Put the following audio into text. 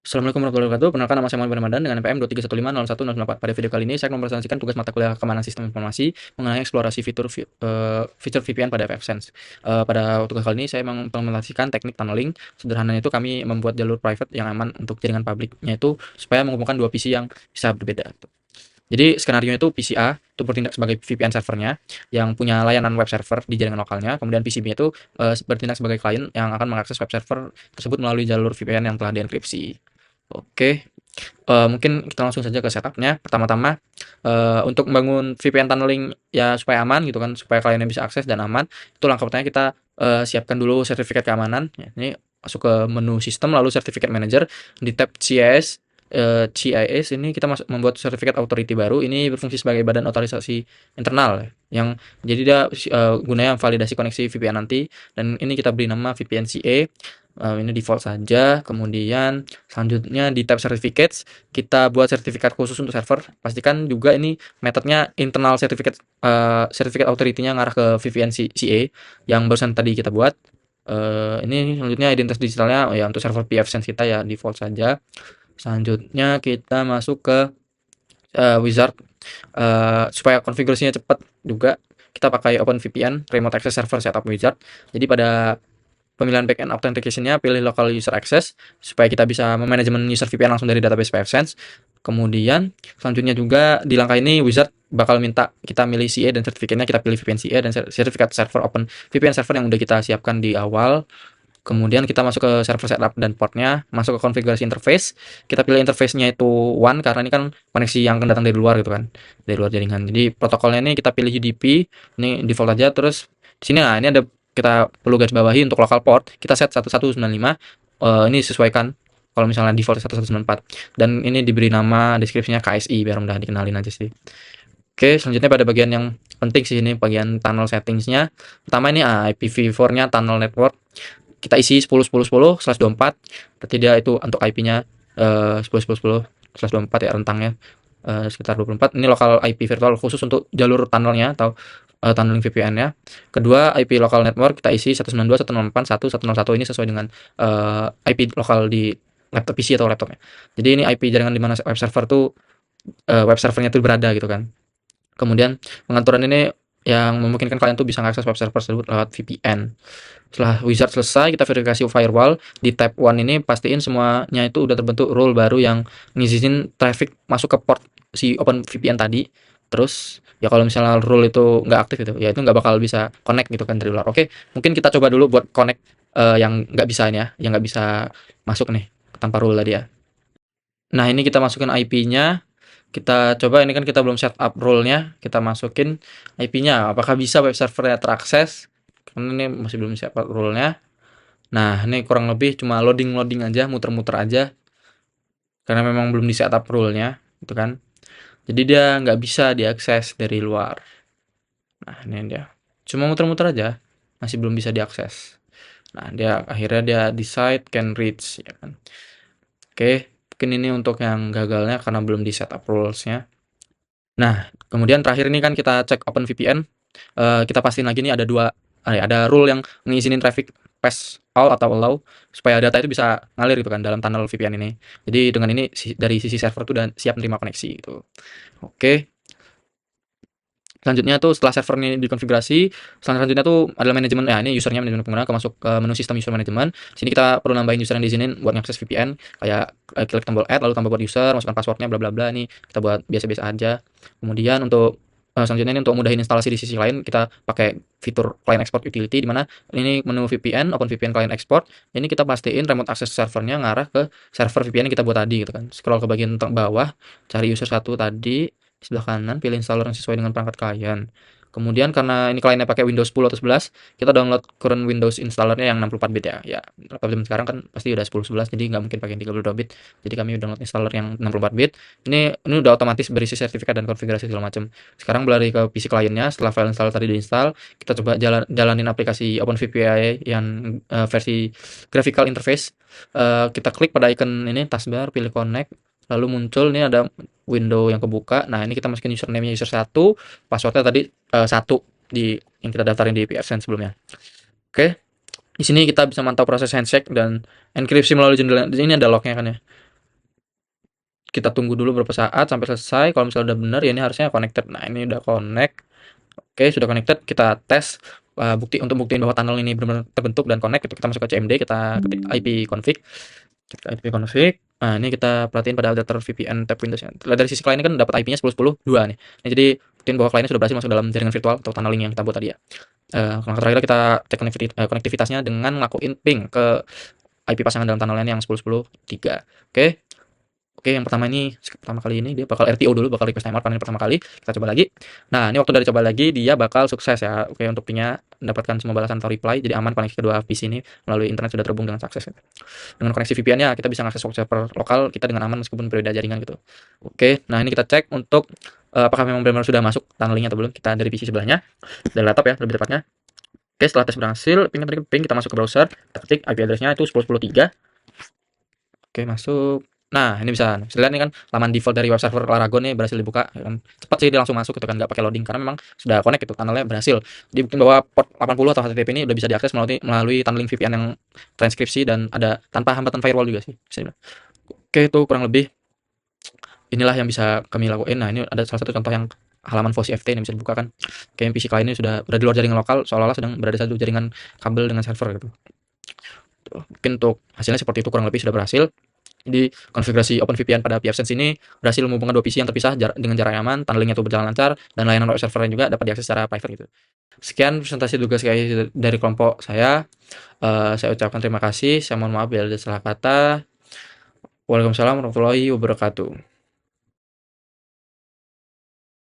Assalamualaikum warahmatullahi wabarakatuh. Perkenalkan, nama saya Muhammad Ramadan dengan NPM 231501004. Pada video kali ini saya akan mempresentasikan tugas mata kuliah keamanan sistem informasi mengenai eksplorasi fitur VPN pada FFsense. Pada tugas kali ini saya mengimplementasikan teknik tunneling. Sederhananya itu kami membuat jalur private yang aman untuk jaringan publiknya itu supaya menghubungkan dua PC yang bisa berbeda. Jadi skenario itu PC A itu bertindak sebagai VPN servernya yang punya layanan web server di jaringan lokalnya. Kemudian PC B itu bertindak sebagai klien yang akan mengakses web server tersebut melalui jalur VPN yang telah dienkripsi. Oke, mungkin kita langsung saja ke setupnya. Pertama-tama, untuk membangun VPN tunneling ya supaya aman gitu kan, supaya kliennya bisa akses dan aman, itu langkah pertama kita, siapkan dulu sertifikat keamanan, ya ini masuk ke menu sistem, lalu Certificate Manager, di tab CIS ini kita membuat sertifikat authority baru, ini berfungsi sebagai badan otorisasi internal, yang jadi dia, gunanya validasi koneksi VPN nanti, dan ini kita beri nama VPN CA. Ini default saja. Kemudian selanjutnya di tab certificates kita buat sertifikat khusus untuk server. Pastikan juga ini metodenya internal certificate, certificate authority-nya ngarah ke VPN CA yang barusan tadi kita buat. Ini selanjutnya identitas digitalnya ya untuk server pfSense kita ya default saja. Selanjutnya kita masuk ke wizard, supaya konfigurasinya cepat juga kita pakai OpenVPN Remote Access Server Setup Wizard. Jadi pada pemilihan backend authentication-nya pilih local user access supaya kita bisa memanajemen user VPN langsung dari database pfSense. Kemudian selanjutnya juga di langkah ini wizard bakal minta kita milih CA dan sertifikatnya kita pilih VPN CA dan sertifikat server open VPN server yang udah kita siapkan di awal. Kemudian kita masuk ke server setup dan portnya, masuk ke konfigurasi interface. Kita pilih interface-nya itu WAN karena ini kan koneksi yang akan datang dari luar gitu kan, dari luar jaringan. Jadi protokolnya ini kita pilih UDP, ini default aja. Terus di sini nah ini ada kita perlu garis bawahi untuk local port, kita set 1195. Ini sesuaikan kalau misalnya default 1194 dan ini diberi nama deskripsinya KSI biar mudah dikenalin aja sih. Oke, selanjutnya pada bagian yang penting sih ini bagian tunnel settingsnya. Pertama ini IPv4-nya tunnel network kita isi 10.10.10/24, berarti dia itu untuk IP-nya 10.10.10/24 ya rentangnya sekitar 24. Ini lokal IP virtual khusus untuk jalur tunnelnya atau tunneling VPN-nya. Kedua, IP local network kita isi 192.168.1.101 ini sesuai dengan IP lokal di laptop PC atau laptopnya. Jadi ini IP jaringan di mana web server tuh web servernya tuh berada gitu kan. Kemudian pengaturan ini yang memungkinkan kalian tuh bisa mengakses web server tersebut lewat VPN. Setelah wizard selesai, kita verifikasi firewall. Di tab 1 ini pastiin semuanya itu udah terbentuk role baru yang ngizinin traffic masuk ke port si OpenVPN tadi. Terus ya kalau misalnya role itu nggak aktif gitu, ya itu nggak bakal bisa connect gitu kan dari luar. Oke, mungkin kita coba dulu buat connect yang nggak bisa ini ya, yang nggak bisa masuk nih tanpa role tadi ya. Nah ini kita masukin IP-nya. Kita coba ini kan kita belum setup role-nya, kita masukin IP-nya. Apakah bisa web servernya terakses? Karena ini masih belum siap role-nya. Nah, ini kurang lebih cuma loading-loading aja, muter-muter aja. Karena memang belum di setup role-nya, gitu kan. Jadi dia nggak bisa diakses dari luar. Nah, ini dia. Cuma muter-muter aja, masih belum bisa diakses. Nah, dia akhirnya dia decide can reach, ya kan. Oke, mungkin ini untuk yang gagalnya karena belum di setup rules-nya. Nah, kemudian terakhir ini kan kita cek OpenVPN, kita pastiin lagi nih ada rule yang ngizinin traffic pass all atau allow supaya data itu bisa ngalir gitu kan dalam tunnel VPN ini. Jadi dengan ini dari sisi server tuh udah siap menerima koneksi gitu. Oke. Selanjutnya tuh setelah server ini dikonfigurasi, selanjutnya tuh adalah manajemen. Ya, ini usernya manajemen pengguna, masuk ke menu sistem user management. Sini kita perlu nambahin user yang diizinin buat ngakses VPN, kayak klik tombol add lalu tambah buat user, masukkan passwordnya bla bla bla. Ini kita buat biasa-biasa aja. Kemudian untuk selanjutnya ini untuk mudahin instalasi di sisi lain, kita pakai fitur client export utility di mana ini menu VPN, OpenVPN client export. Ini kita pastiin remote access servernya ngarah ke server VPN yang kita buat tadi gitu kan. Scroll ke bagian bawah, cari user 1 tadi. Di sebelah kanan pilih installer yang sesuai dengan perangkat klien. Kemudian karena ini kliennya pakai Windows 10 atau 11, kita download current Windows installernya yang 64 bit ya. Ya, laptop zaman sekarang kan pasti udah 10 11 jadi nggak mungkin pakai yang 32 bit. Jadi kami download installer yang 64 bit. Ini udah otomatis berisi sertifikat dan konfigurasi segala macam. Sekarang berlari ke PC kliennya, setelah file install tadi diinstal, kita coba jalanin aplikasi OpenVPN yang versi graphical interface. Kita klik pada icon ini taskbar, pilih connect, lalu muncul ini ada window yang kebuka. Nah, ini kita masukin username-nya user 1, passwordnya tadi 1 di yang kita daftarin di pfSense sebelumnya. Oke. Di sini kita bisa mantau proses handshake dan enkripsi melalui jendela. Di sini ada lognya kan ya. kita tunggu dulu beberapa saat sampai selesai. Kalau misalnya udah bener ya ini harusnya connected. Nah, ini udah connect. Oke, sudah connected. Kita tes untuk buktiin bahwa tunnel ini benar-benar terbentuk dan connect itu kita masuk ke CMD, kita ketik IP config. Nah, ini kita perhatiin pada adapter VPN tab Windows. Lihat dari sisi kliennya kan dapat IP-nya 10.10.2 nih. Nah, jadi buktiin bahwa kliennya sudah berhasil masuk dalam jaringan virtual atau tunneling yang kita buat tadi ya. Langkah terakhir kita cek konektivitasnya dengan ngelakuin ping ke IP pasangan dalam tunnel yang 10.10.3. Oke. Oke, yang pertama ini pertama kali ini dia bakal RTO dulu, bakal request timeout panen pertama kali. Kita coba lagi. Nah, ini waktu dari coba lagi dia bakal sukses ya. Oke, untuk pingnya mendapatkan semua balasan atau reply, jadi aman koneksi kedua PC ini melalui internet sudah terhubung dengan sukses. Dengan koneksi VPN-nya kita bisa mengakses server lokal kita dengan aman meskipun berbeda jaringan gitu. Oke, nah ini kita cek untuk apakah memang benar-benar sudah masuk tunnelingnya atau belum. Kita dari PC sebelahnya, dari laptop ya lebih tepatnya. Oke, setelah tes berhasil, ping kita masuk ke browser, kita ketik IP address-nya itu 10.10.3. Oke, masuk. Nah, ini bisa lihat nih kan laman default dari web server Laragon nih berhasil dibuka ya kan. Cepat sih dia langsung masuk gitu kan, nggak pakai loading karena memang sudah connect gitu, tunnelnya berhasil. Dibuktiin bahwa port 80 atau HTTP ini udah bisa diakses melalui tunneling VPN yang transkripsi dan ada tanpa hambatan firewall juga sih bisa dibilang. Oke, itu kurang lebih inilah yang bisa kami lakuin. Nah, ini ada salah satu contoh yang halaman FOSI-FT ini bisa dibuka kan. Kayak PC klien ini sudah berada di luar jaringan lokal seolah-olah sedang berada di satu jaringan kabel dengan server gitu. Mungkin untuk hasilnya seperti itu kurang lebih sudah berhasil. Jadi konfigurasi OpenVPN pada pfSense ini berhasil menghubungkan dua PC yang terpisah dengan jarak aman, tunnelingnya itu berjalan lancar, dan layanan web servernya juga dapat diakses secara private gitu. Sekian presentasi tugas dari kelompok saya. Saya ucapkan terima kasih. Saya mohon maaf bila ada salah kata. Waalaikumsalam warahmatullahi wabarakatuh.